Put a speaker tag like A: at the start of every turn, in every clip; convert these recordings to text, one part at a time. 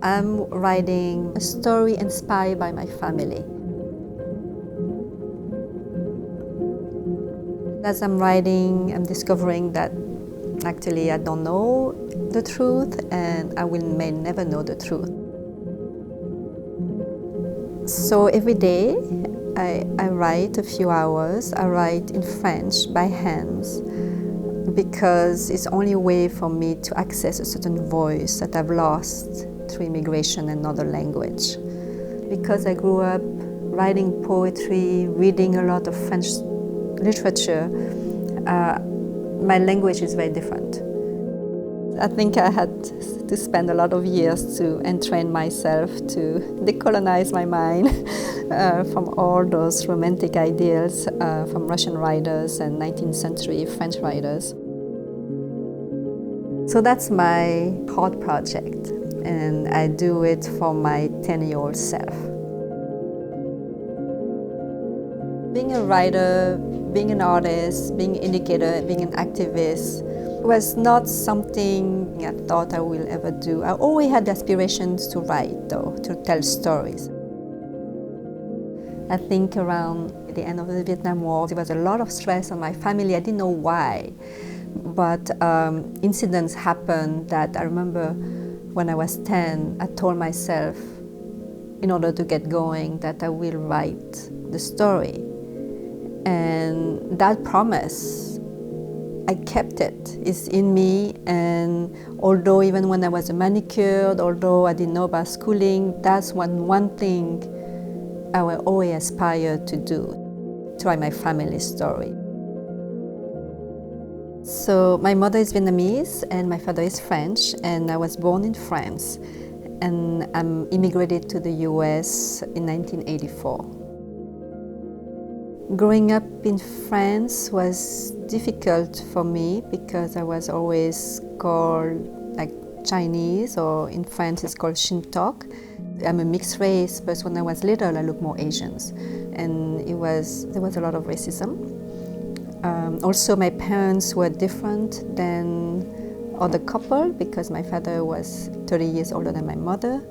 A: I'm writing a story inspired by my family. As I'm writing, I'm discovering that actually I don't know the truth and I may never know the truth. So every day I write a few hours. I write in French by hands because it's the only way for me to access a certain voice that I've lost through immigration and another language. Because I grew up writing poetry, reading a lot of French literature, my language is very different. I think I had to spend a lot of years to entrain myself to decolonize my mind from all those romantic ideals from Russian writers and 19th century French writers. So that's my heart project, and I do it for my 10-year-old self. Being a writer, being an artist, being an educator, being an activist was not something I thought I will ever do. I always had aspirations to write, though, to tell stories. I think around the end of the Vietnam War, there was a lot of stress on my family. I didn't know why, but incidents happened that I remember when I was 10, I told myself, in order to get going, that I will write the story. And that promise, I kept it. It's in me, and although even when I was manicured, although I didn't know about schooling, that's one thing I will always aspire to do, to write my family story. So my mother is Vietnamese and my father is French, and I was born in France, and I immigrated to the US in 1984. Growing up in France was difficult for me because I was always called like Chinese, or in France it's called Shin Tok. I'm a mixed race, but when I was little I looked more Asians, and there was a lot of racism. Also my parents were different than other couple because my father was 30 years older than my mother,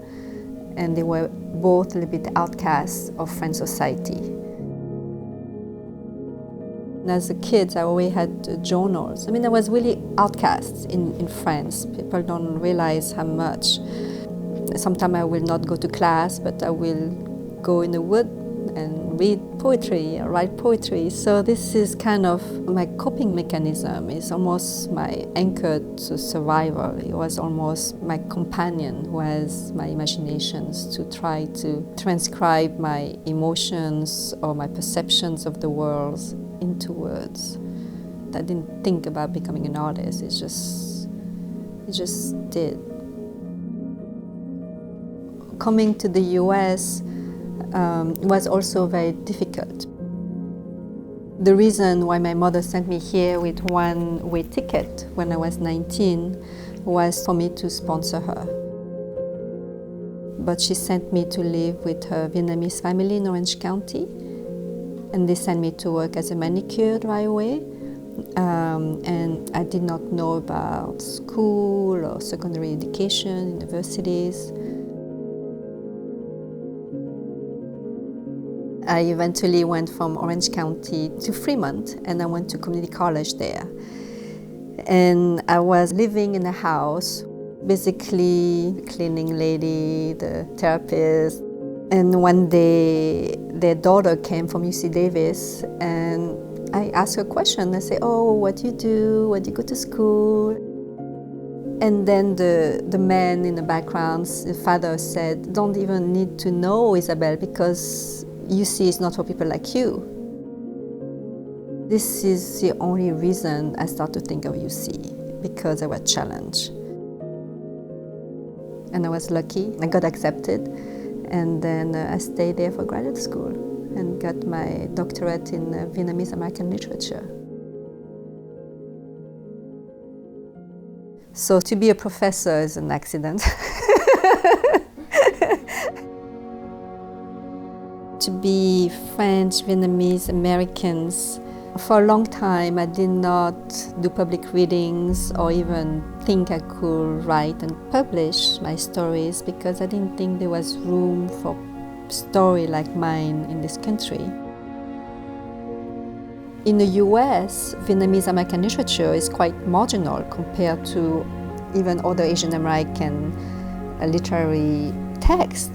A: and they were both a little bit outcasts of French society. As a kid, I always had journals. I mean, I was really outcast in France. People don't realize how much. Sometimes I will not go to class, but I will go in the wood and read poetry, or write poetry. So this is kind of my coping mechanism. It's almost my anchor to survival. It was almost my companion who has my imaginations to try to transcribe my emotions or my perceptions of the world into words. I didn't think about becoming an artist. It just did. Coming to the US was also very difficult. The reason why my mother sent me here with one-way ticket when I was 19 was for me to sponsor her. But she sent me to live with her Vietnamese family in Orange County, and they sent me to work as a manicure right away. And I did not know about school or secondary education, universities. I eventually went from Orange County to Fremont, and I went to community college there. And I was living in a house, basically the cleaning lady, the therapist. And one day, their daughter came from UC Davis, and I asked her a question. I said, "Oh, what do you do? Where do you go to school?" And then the man in the background, the father said, "Don't even need to know, Isabelle, because UC is not for people like you." This is the only reason I started to think of UC, because I was challenged. And I was lucky. I got accepted. And then I stayed there for graduate school and got my doctorate in Vietnamese American literature. So to be a professor is an accident. To be French, Vietnamese, Americans For a long time, I did not do public readings or even think I could write and publish my stories because I didn't think there was room for a story like mine in this country. In the US, Vietnamese American literature is quite marginal compared to even other Asian American literary texts,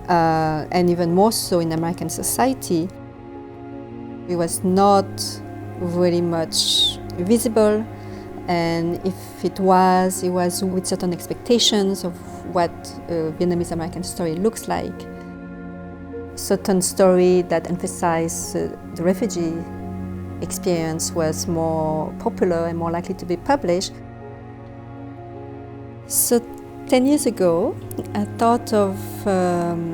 A: and even more so in American society. It was not very much visible, and if it was with certain expectations of what a Vietnamese American story looks like. Certain story that emphasized the refugee experience was more popular and more likely to be published. So 10 years ago, I thought of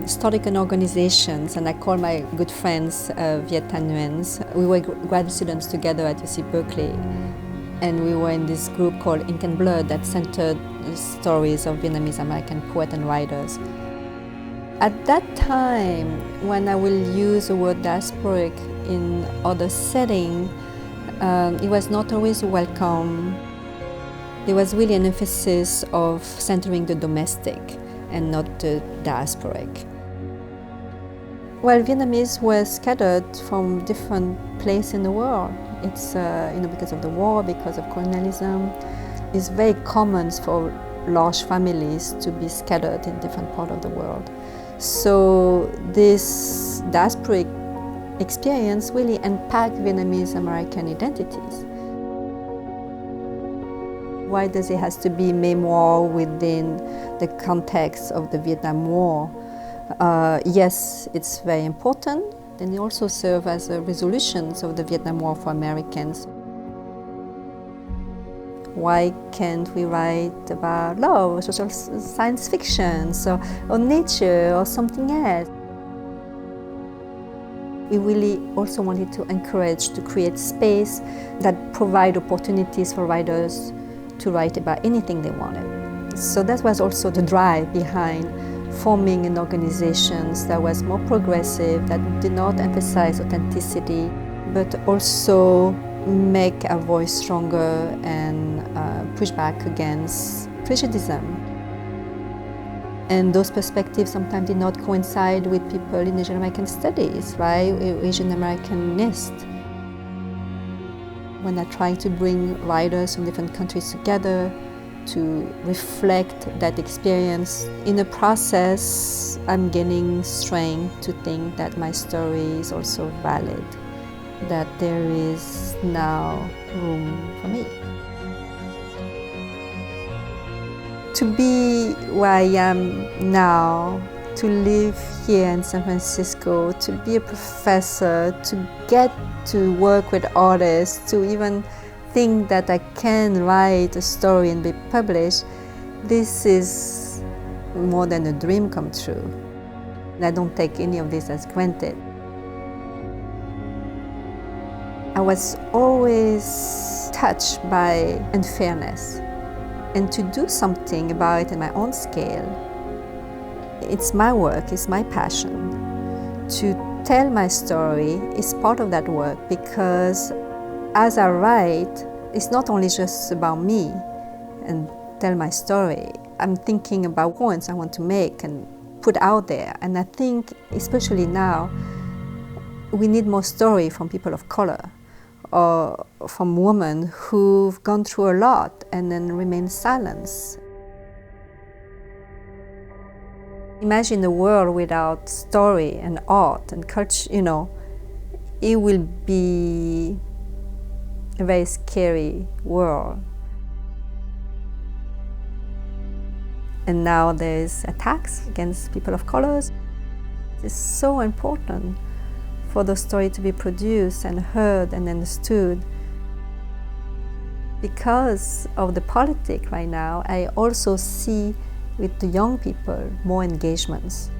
A: starting an organization, and I called my good friends Vietnamians. We were grad students together at UC Berkeley, and we were in this group called Ink and Blood that centered the stories of Vietnamese American poets and writers. At that time, when I will use the word diasporic in other settings, it was not always welcome. There was really an emphasis of centering the domestic and not the diasporic. Well, Vietnamese were scattered from different places in the world. It's because of the war, because of colonialism. It's very common for large families to be scattered in different parts of the world. So this diasporic experience really unpacked Vietnamese American identities. Why does it have to be memoir within the context of the Vietnam War? Yes, it's very important, and it also serves as a resolution of the Vietnam War for Americans. Why can't we write about love, social science fiction, or nature, or something else? We really also wanted to encourage to create space that provide opportunities for writers to write about anything they wanted. So that was also the drive behind forming an organization that was more progressive, that did not emphasize authenticity, but also make our voice stronger and push back against prejudice. And those perspectives sometimes did not coincide with people in Asian American studies, right? Asian Americanist. When I try to bring writers from different countries together to reflect that experience, in the process, I'm gaining strength to think that my story is also valid, that there is now room for me. To be where I am now, to live here in San Francisco, to be a professor, to get to work with artists, to even think that I can write a story and be published, this is more than a dream come true. And I don't take any of this as granted. I was always touched by unfairness, and to do something about it in my own scale. It's my work, it's my passion. To tell my story is part of that work, because as I write, it's not only just about me and tell my story. I'm thinking about points I want to make and put out there. And I think, especially now, we need more story from people of color or from women who've gone through a lot and then remain silent. Imagine a world without story and art and culture, it will be a very scary world. And now there's attacks against people of colors. It's so important for the story to be produced and heard and understood. Because of the politics right now, I also see with the young people more engagements.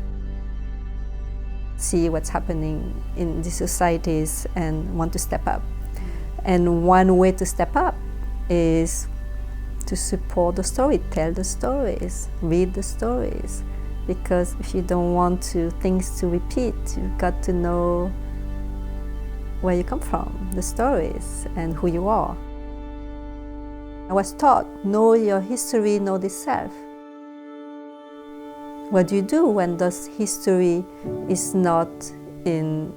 A: See what's happening in the societies and want to step up. And one way to step up is to support the story, tell the stories, read the stories. Because if you don't want things to repeat, you've got to know where you come from, the stories, and who you are. I was taught, know your history, know the self. What do you do when this history is not in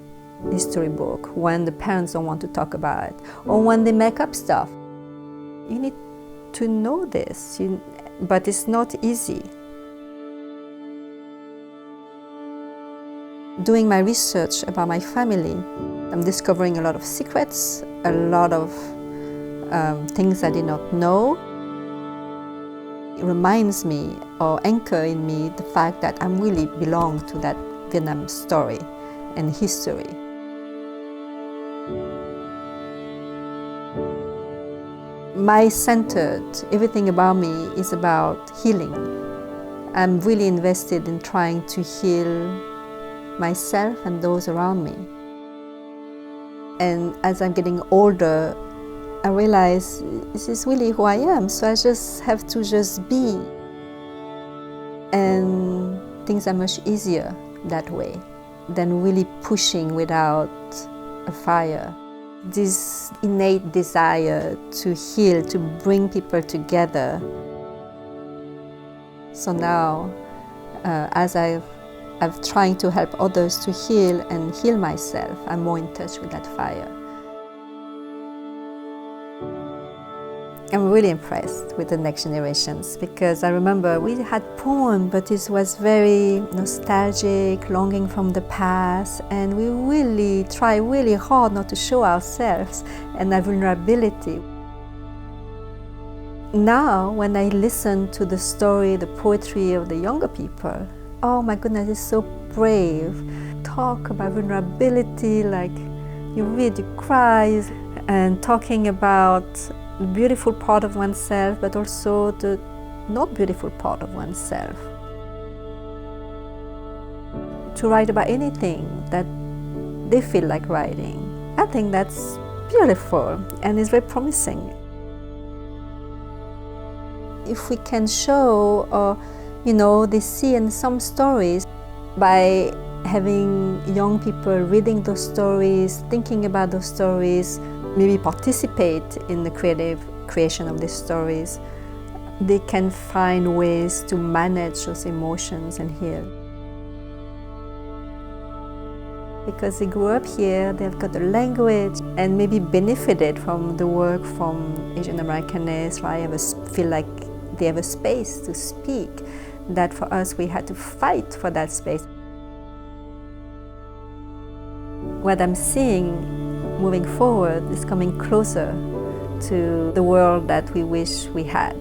A: history book, when the parents don't want to talk about it, or when they make up stuff? You need to know this, but it's not easy. Doing my research about my family, I'm discovering a lot of secrets, a lot of things I did not know. It reminds me or anchor in me the fact that I really belong to that Vietnam story and history. My centered, everything about me is about healing. I'm really invested in trying to heal myself and those around me. And as I'm getting older, I realize this is really who I am, so I just have to just be. And things are much easier that way than really pushing without a fire. This innate desire to heal, to bring people together. So now, as I'm trying to help others to heal and heal myself, I'm more in touch with that fire. I'm really impressed with the next generations because I remember we had poems, but it was very nostalgic, longing from the past, and we really try really hard not to show ourselves and our vulnerability. Now, when I listen to the story, the poetry of the younger people, oh my goodness, it's so brave. Talk about vulnerability, like you read, you cry, and talking about the beautiful part of oneself, but also the not beautiful part of oneself. To write about anything that they feel like writing, I think that's beautiful and is very promising. If we can show, they see in some stories, by having young people reading those stories, thinking about those stories, maybe participate in the creation of these stories, they can find ways to manage those emotions and heal. Because they grew up here, they've got the language and maybe benefited from the work from Asian Americanists, right? Feel like they have a space to speak, that for us we had to fight for that space. What I'm seeing moving forward is coming closer to the world that we wish we had.